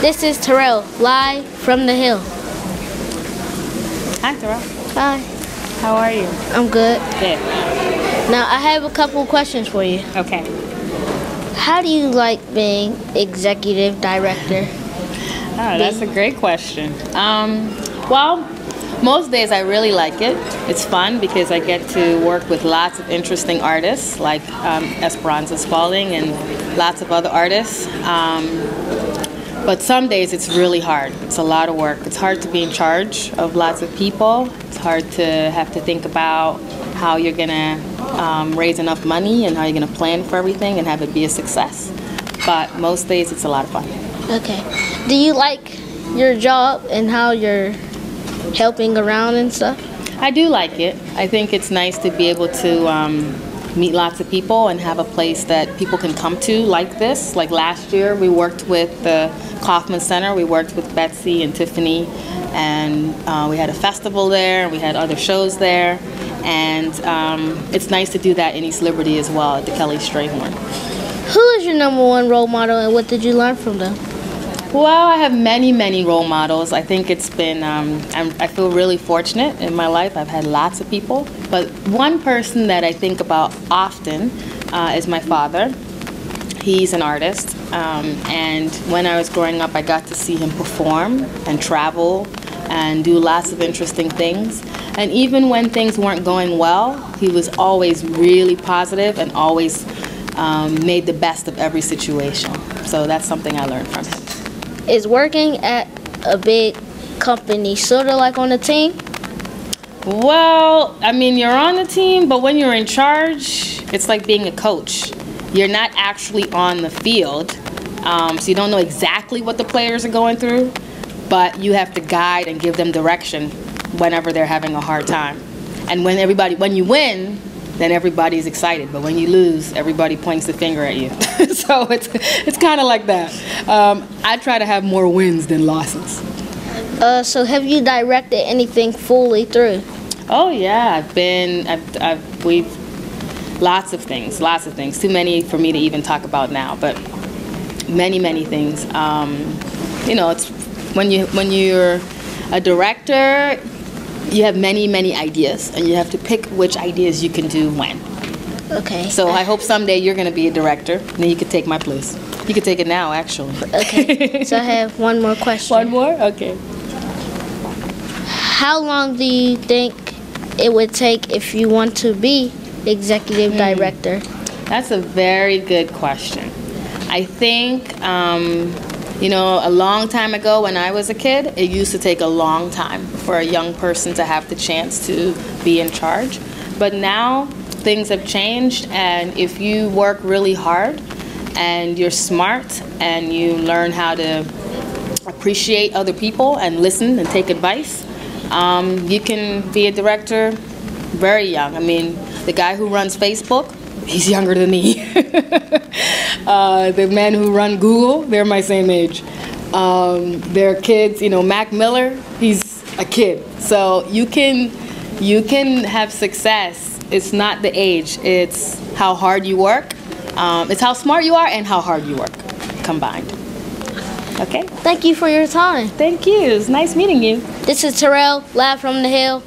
This is Terrell, live from the hill. Hi, Terrell. Hi. How are you? I'm good. Good. Now, I have a couple questions for you. Okay. How do you like being executive director? Oh, that's a great question. Well, most days I really like it. It's fun because I get to work with lots of interesting artists like Esperanza Spalding and lots of other artists. But some days it's really hard. It's a lot of work. It's hard to be in charge of lots of people. It's hard to have to think about how you're gonna raise enough money and how you're gonna plan for everything and have it be a success. But most days it's a lot of fun. Okay. Do you like your job and how you're helping around and stuff? I do like it. I think it's nice to be able to meet lots of people and have a place that people can come to like this. Like last year we worked with the Kaufman Center. We worked with Betsy and Tiffany, and we had a festival there, and we had other shows there. And it's nice to do that in East Liberty as well at the Kelly Strayhorn. Who is your #1 role model and what did you learn from them? Well, I have many role models. I think it's been, I feel really fortunate in my life. I've had lots of people. But one person that I think about often is my father. He's an artist. And when I was growing up, I got to see him perform and travel and do lots of interesting things. And even when things weren't going well, he was always really positive and always made the best of every situation. So that's something I learned from him. Is working at a big company sort of like on a team? Well, I mean, you're on the team, but when you're in charge, it's like being a coach. You're not actually on the field, so you don't know exactly what the players are going through, but you have to guide and give them direction whenever they're having a hard time. And when you win, then everybody's excited. But when you lose, everybody points the finger at you. So it's kind of like that. I try to have more wins than losses. So have you directed anything fully through? Oh yeah, we've lots of things. Too many for me to even talk about now, but many things. You know, it's when you're a director, you have many ideas, and you have to pick which ideas you can do when. Okay. So I hope someday you're going to be a director, and then you could take my place. You could take it now, actually. Okay. So I have one more question. One more? Okay. How long do you think it would take if you want to be executive director? That's a very good question. I think, you know, a long time ago when I was a kid, it used to take a long time for a young person to have the chance to be in charge. But now things have changed, and if you work really hard and you're smart and you learn how to appreciate other people and listen and take advice, you can be a director very young. I mean, the guy who runs Facebook, he's younger than me. The men who run Google, they're my same age. They're kids, you know, Mac Miller, he's a kid. So you can have success. It's not the age, it's how hard you work. It's how smart you are and how hard you work combined. Okay? Thank you for your time. Thank you. It was nice meeting you. This is Terrell, live from the hill.